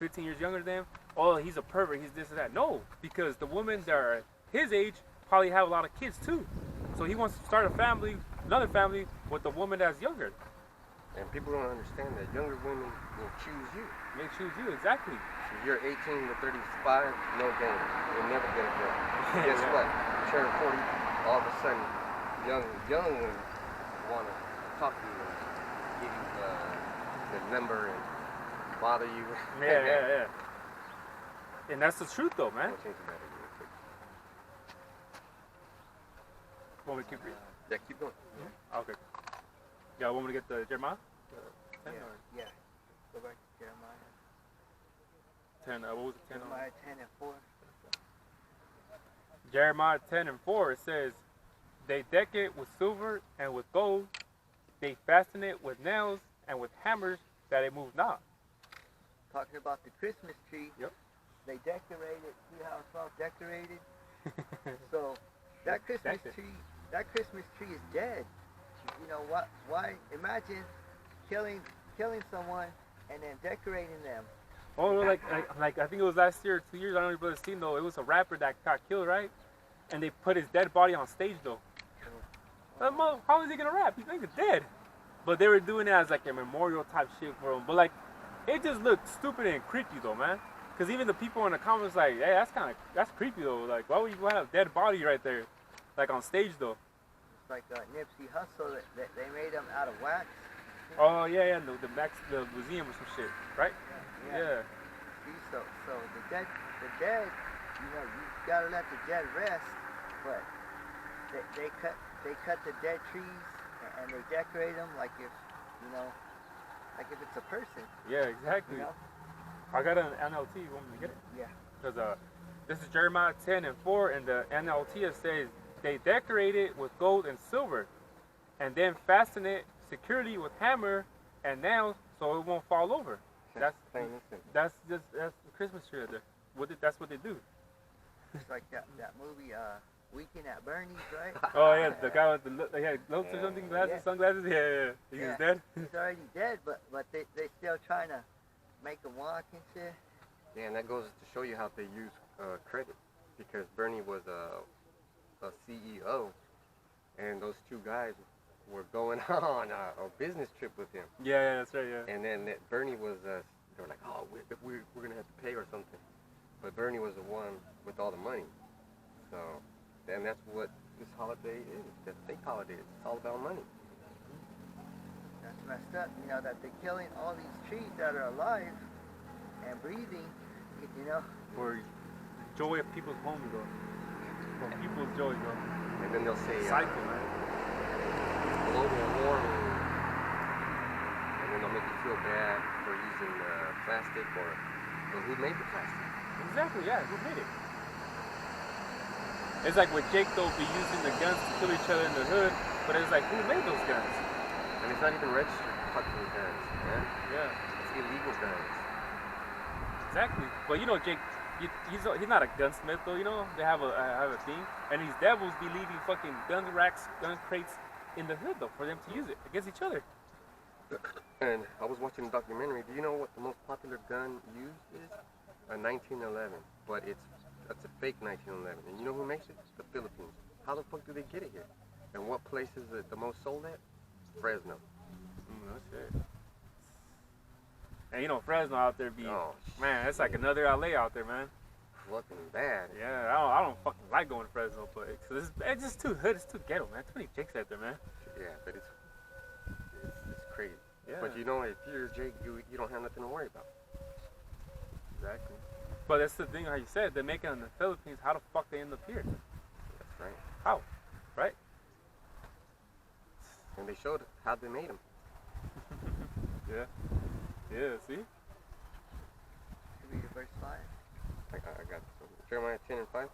15 years younger than him, oh, he's a pervert, he's this and that. No, because the women that are his age probably have a lot of kids too. So he wants to start a family, another family, with a woman that's younger. And people don't understand that younger women will choose you. They choose you, exactly. So you're 18 to 35, no game. You'll never get a girl. Guess what? You turn 40, all of a sudden, young women want to talk to you and give you the number and bother you. Yeah. And that's the truth, though, man. I'll change that real quick. Want me to keep reading? Yeah, keep going. Okay. Y'all want me to get the Jeremiah? Yeah. Go back to Jeremiah. 10, what was it? 10? Jeremiah 10 and 4. Jeremiah 10 and 4, it says, they deck it with silver and with gold. They fasten it with nails and with hammers that it moves not. Talking about the Christmas tree. Yep. They decorate it. See how it's all decorated? So that Christmas tree is dead. You know what? Why? Imagine killing someone and then decorating them. Oh, like I think it was last year or 2 years. I don't know if you've seen though. It was a rapper that got killed, right? And they put his dead body on stage though. How is he gonna rap? He's dead. But they were doing it as like a memorial type shit for him. But like, it just looked stupid and creepy though, man. Cause even the people in the comments like, hey, that's creepy though. Like, why would you have a dead body right there, like on stage though? It's like Nipsey Hussle that they made him out of wax. Oh yeah, the museum or some shit, right? Yeah. See, so the dead, you know, you gotta let the dead rest, but they cut the dead trees and they decorate them like if it's a person. Yeah, exactly. You know? I got an NLT. You want me to get it? Yeah. Because this is Jeremiah 10 and 4, and the NLT it says, they decorate it with gold and silver, and then fasten it securely with hammer and nails so it won't fall over. That's the Christmas tree right there. That's what they do. It's like that movie, Weekend at Bernie's, right? Oh yeah, the guy with the notes or something, sunglasses. Yeah. He's dead. He's already dead, but they still trying to make him walk and shit. Yeah, and that goes to show you how they use credit, because Bernie was a CEO, and those two guys were going on a business trip with him. Yeah, that's right. Yeah. And then Bernie was, they were like, oh, we're gonna have to pay or something, but Bernie was the one with all the money. So, and that's what this holiday is. That fake holiday. It's all about money. That's messed up. You know that they're killing all these trees that are alive and breathing. You know. For the joy of people's homes, though. For people's joy, though. And then they'll say, cycle, man. Global warming. And then they'll make you feel bad for using plastic but who made the plastic? Exactly. Yeah. Who made it? It's like with Jake, they'll be using the guns to kill each other in the hood, but it's like, who made those guns? And it's not even registered fucking guns, man. Yeah. It's illegal guns. Exactly. But you know, Jake, he's not a gunsmith though. You know, they have a thing, and these devils be leaving fucking gun racks, gun crates in the hood though for them to use it against each other. And I was watching a documentary. Do you know what the most popular gun used is? A 1911, but that's a fake 1911. And you know who makes it? The Philippines. How the fuck do they get it here? And what place is it the most sold at? Fresno. That's it. And you know, Fresno out there man, it's like another LA out there, man. Fucking bad. Yeah, I don't fucking like going to Fresno, but it's just too hood, it's too ghetto, man. Too many chicks out there, man. Yeah, but it's crazy. Yeah. But you know, if you're Jake, you don't have nothing to worry about. Exactly. But that's the thing, how you said, they make it in the Philippines. How the fuck they end up here? That's right. How? Right? And they showed how they made them. Yeah, see? Read verse 5. I got this one. Jeremiah 10 and 5?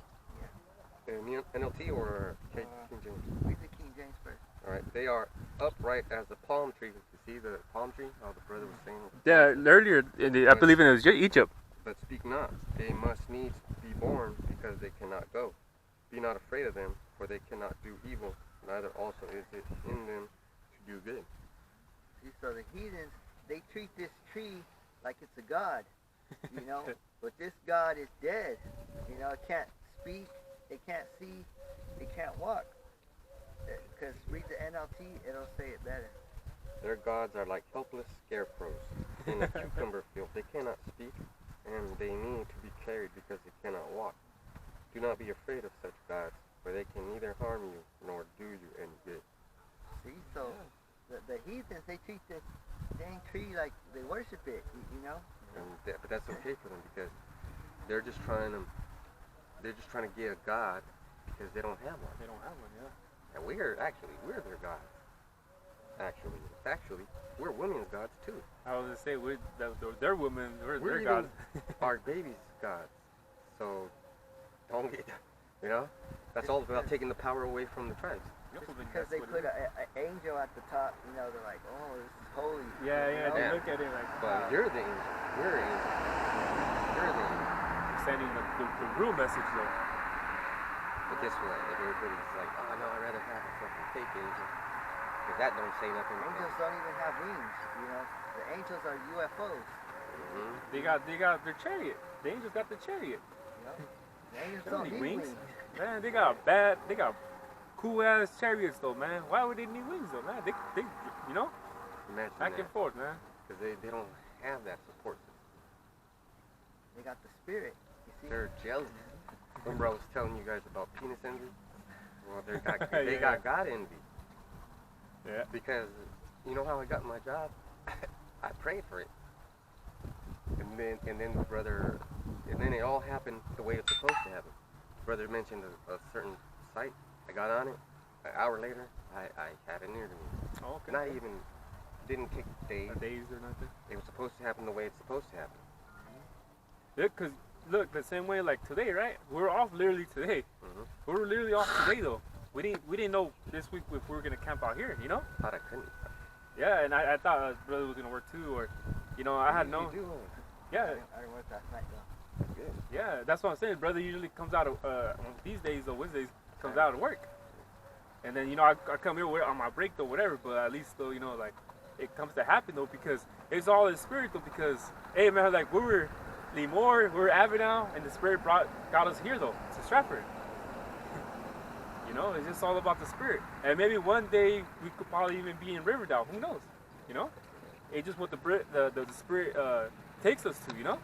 Yeah. NLT or King James? Read the King James first. Alright, they are upright as the palm tree. You see the palm tree? Oh, the brother was saying. Yeah, earlier, I believe it was Egypt. But speak not, they must needs be born, because they cannot go. Be not afraid of them, for they cannot do evil, neither also is it in them to do good. See, so the heathens, they treat this tree like it's a god. you know. But this God is dead. You know, it can't speak, it can't see, it can't walk. Because read the NLT, it'll say it better. Their gods are like helpless scarecrows in a cucumber field. They cannot speak, and they need to be carried because they cannot walk. Do not be afraid of such gods, for they can neither harm you nor do you any good. See, so the heathens, they treat this dang tree like they worship it, you know? But that's okay for them because they're just trying to get a god because they don't have one. They don't have one, yeah. And we're their gods. Actually, we're women's gods too. I was gonna say they're women, we're We're their gods. our babies' gods. So don't get, you know, that's all about taking the power away from the tribes. Just because they put an angel at the top, you know, they're like, oh, this is holy. Yeah, you know? they look at it like. But you're the angel. We're angels. You're the angel. Sending the real message though. But guess what? Everybody's like, oh no, I'd rather have a fucking fake angel. Because that don't say nothing. Angels don't even have wings, you know. The angels are UFOs. Mm-hmm. They got their chariot. The angels got the chariot. You know? The angels They don't don't need need wings. wings. Man, they got cool ass chariots though, man. Why would they need wings though, man? They you know, Imagine back that. and forth, man. Because they don't have that support system. They got the spirit, you see. They're jealous. Remember I was telling you guys about penis envy? Well, they Yeah. got God envy. Yeah. Because you know how I got my job? I prayed for it. And then the brother, and then it all happened the way it's supposed to happen. Brother mentioned a certain site. I got on it. An hour later, I had an interview. Oh, okay. Not even, didn't take days. Days or nothing. It was supposed to happen the way it's supposed to happen. Yeah, cause look, the same way like today, right? We're off literally today. Mm-hmm. We're literally off today though. We didn't know this week if we were gonna camp out here, you know? Thought I couldn't. Yeah, and I thought brother was gonna work too, or you know, I had no. You do. Yeah, I didn't work last night though. That's good. yeah, that's what I'm saying. Brother usually comes out of these days or Wednesdays comes out of work, and then you know I come here on my break though, whatever. But at least though, you know, like it comes to happen though because it's all in spirit though. Because hey man, like we were Lemoore, we were Avenel, and the spirit got us here though to Stratford. You know, it's just all about the spirit. And maybe one day we could probably even be in Riverdale. Who knows? You know, it's just what the spirit takes us to. You know.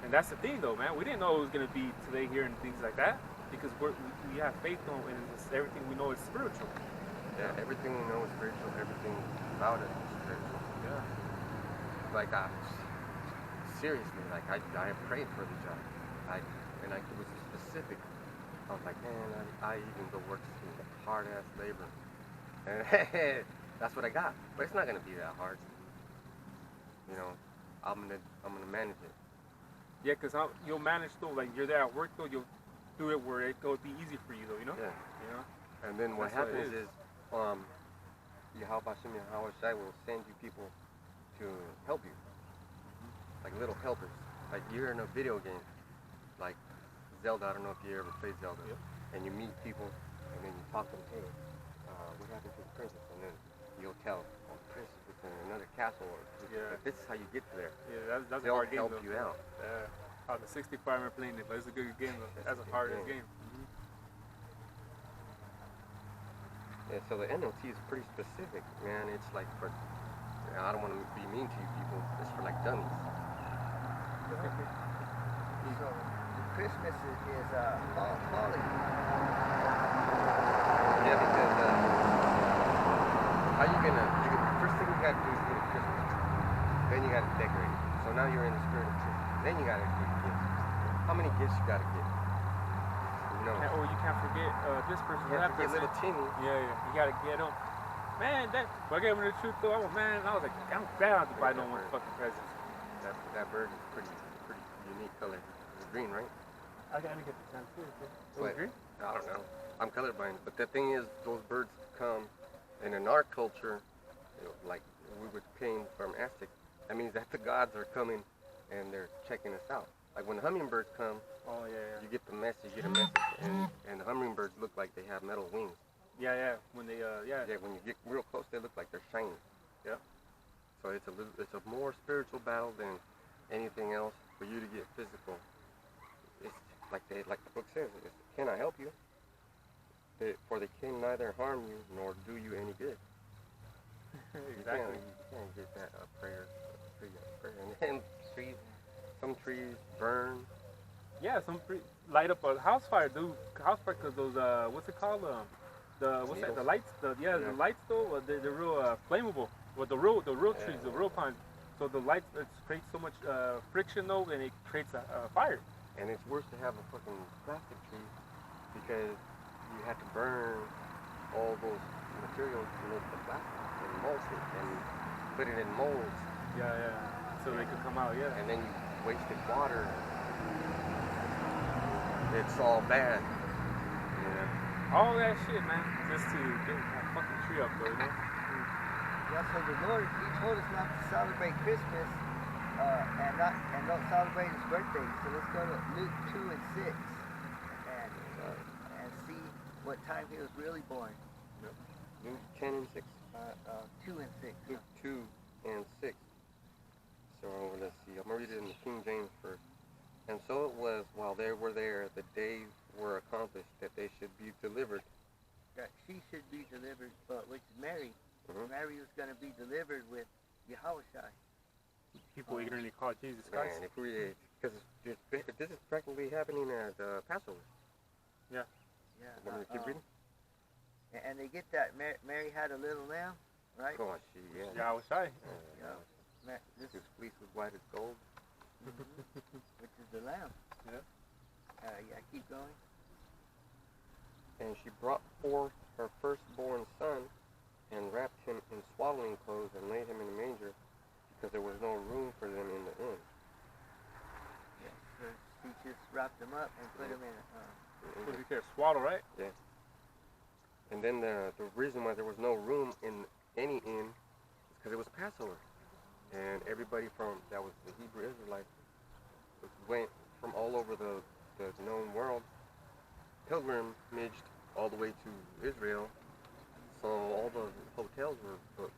And that's the thing, though, man. We didn't know it was gonna be today here and things like that because we have faith on and it's everything we know is spiritual. Yeah, everything we know is spiritual. Everything about it is spiritual. Yeah. Like seriously, like I prayed for the job. It was specific. I was like, man, I even go work some hard ass labor, and that's what I got. But it's not gonna be that hard. You know, I'm gonna manage it. Yeah, because you'll manage though, like you're there at work though, you'll do it where it would be easy for you though, you know? Yeah. You know? And then what That's what it happens is, Yahweh Shai will send you people to help you. Like little helpers. Like you're in a video game, like Zelda, I don't know if you ever played Zelda. Yep. And you meet people, and then you talk to them, hey, what happened to the princess? And then you'll tell, oh, the princess was in another castle, or Yeah. this is how you get to there. Yeah, that's a They'll hard game help though. you out. Yeah. On the 65 I remember playing it, but it's a good game though. That's a good hard game. game. Yeah, so the NLT is pretty specific, man. It's like for, I don't want to be mean to you people, it's for like dummies. So Christmas is falling. Yeah, because how you gonna, first thing you gotta do is get a Christmas tree. Then you gotta decorate it. So now you're in the spirit of Christmas. Then you gotta get gifts. How many gifts you gotta get? You know, You can't forget this person. you that have to get person. little Timmy. Yeah, you gotta get them. Man, but I gave him the truth though. I was like, I'm bad to buy no one fucking presents. That bird is pretty unique color. It's green, right? I gotta get the time too. But, I don't know. I'm colorblind. But the thing is, those birds come, and in our culture, you know, like we would came from Aztec, that means that the gods are coming and they're checking us out. Like when hummingbirds come, Oh yeah. you get the message, you get a message, and the hummingbirds look like they have metal wings. Yeah. When they Yeah, when you get real close, they look like they're shiny. Yeah. So it's a more spiritual battle than anything else. for you to get physical. It's like the book says. It's, can I help you? For they can neither harm you nor do you any good. Exactly. You can't get that prayer. And trees, some trees burn. Yeah, light up a house fire, dude. House fire, cause those what's it called? What's that? The lights. The lights though. They're real flammable. Well, the real trees, the real pines. So the lights it creates so much friction though, and it creates a fire. And it's worse to have a fucking plastic tree because you have to burn all those materials to make the plastic and mulch it and put it in molds. Yeah. So they could come out, yeah. And then you wasted water. It's all bad. Yeah. All that shit, man, just to get that fucking tree up, though, you know? Yeah, so the Lord, He told us not to celebrate Christmas and don't celebrate His birthday. So let's go to Luke 2 and 6 and see what time He was really born. Luke 10 and 6. 2 and 6. Luke 2 and 6. So let's see. I'm going to read it in the King James first. And so it was, while they were there, the days were accomplished that they should be delivered. That she should be delivered, which is Mary. Mm-hmm. Mary was going to be delivered with Yahushua. People ignorantly call Jesus Christ. Man, because this is practically happening at Passover. Yeah. Want me to keep reading? And they get that Mary had a little lamb, right? Oh, yeah. Yeah, I was shy. This His fleece was white as gold. which is the lamb. Yeah. Keep going. And she brought forth her firstborn son, and wrapped him in swaddling clothes, and laid him in a manger, because there was no room for them in the inn. Yeah, so she just wrapped him up and put him in What do you care? Swaddle, right? Yeah. And then the reason why there was no room in any inn is because it was Passover. And everybody that was the Hebrew Israelites went from all over the known world, pilgrimaged all the way to Israel. So all the hotels were booked.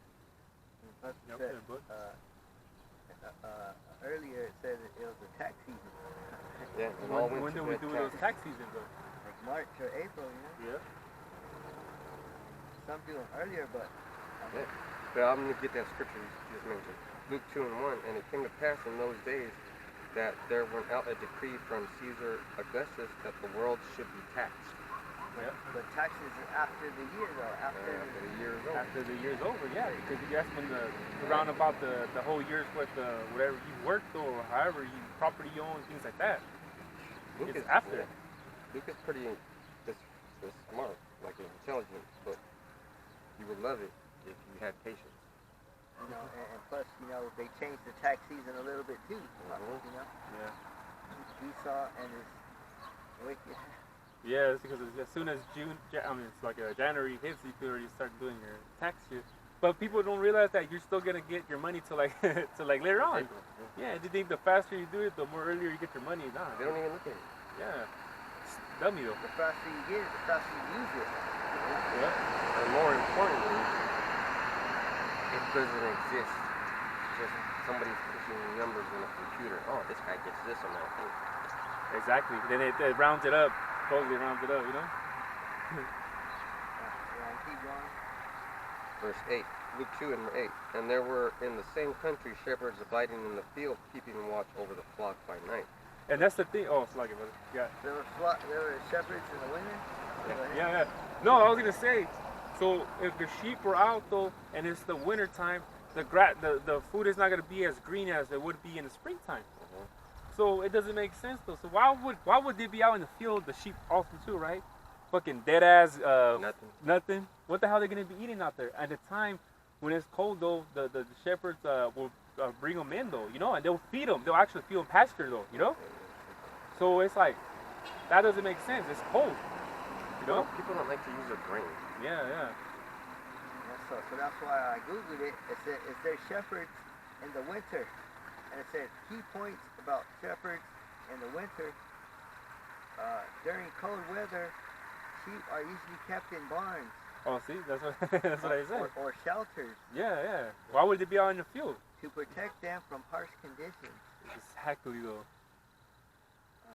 Earlier it said that it was a tax season. Yeah, and all went When to do we that do tax. those tax seasons, though? Like March or April, Yeah. Some do them earlier, but Yeah. But I'm going to get that scripture you just mentioned. Luke 2 and 1. And it came to pass in those days that there went out a decree from Caesar Augustus that the world should be taxed. Yeah. But taxes are after the year, though. After the year is over. After the year's over, yeah, because that's when around about the whole year's worth of whatever you worked or however you property you own, things like that. Luke It's is after. Yeah. Luke is pretty just smart, like intelligent, but you would love it if you had patience. You know, and plus, you know, they changed the tax season a little bit too. You know, Esau and his wicked. Yeah, it's because as soon as it's like January hits, you can already start doing your tax shit. But people don't realize that you're still gonna get your money to like later on. April, Yeah, you think the faster you do it, the more earlier you get your money. Nah, They don't even look at it. Yeah, it's dummy though. The faster you get it, the faster you use it. Yeah. And more importantly, it doesn't exist. It's just somebody's pushing numbers in a computer. Oh, this guy gets this amount. Exactly. Then it rounds it up. Totally rounds it up, you know? Keep going. Verse 8, Luke 2 and 8. And there were in the same country shepherds abiding in the field, keeping watch over the flock by night. And that's the thing. Oh, it's like it, brother. Yeah. There were shepherds in the winter. Yeah. No, I was gonna say. So if the sheep were out though, and it's the winter time, the food is not gonna be as green as it would be in the springtime. So it doesn't make sense though. So why would they be out in the field? The sheep also too, right? Fucking dead ass. Nothing. What the hell are they gonna be eating out there at the time when it's cold though? The shepherds will bring them in though, you know, and they'll feed them. They'll actually feed them pasture though, you know. So it's like that doesn't make sense. It's cold, you know. People don't like to use their brain. Yeah. So that's why I googled it. It said, "Is there shepherds in the winter?" And it said key points about shepherds in the winter. During cold weather, sheep are usually kept in barns. Oh, see, that's what I said. Or shelters. Yeah. Why would they be out in the field? To protect them from harsh conditions. Exactly though.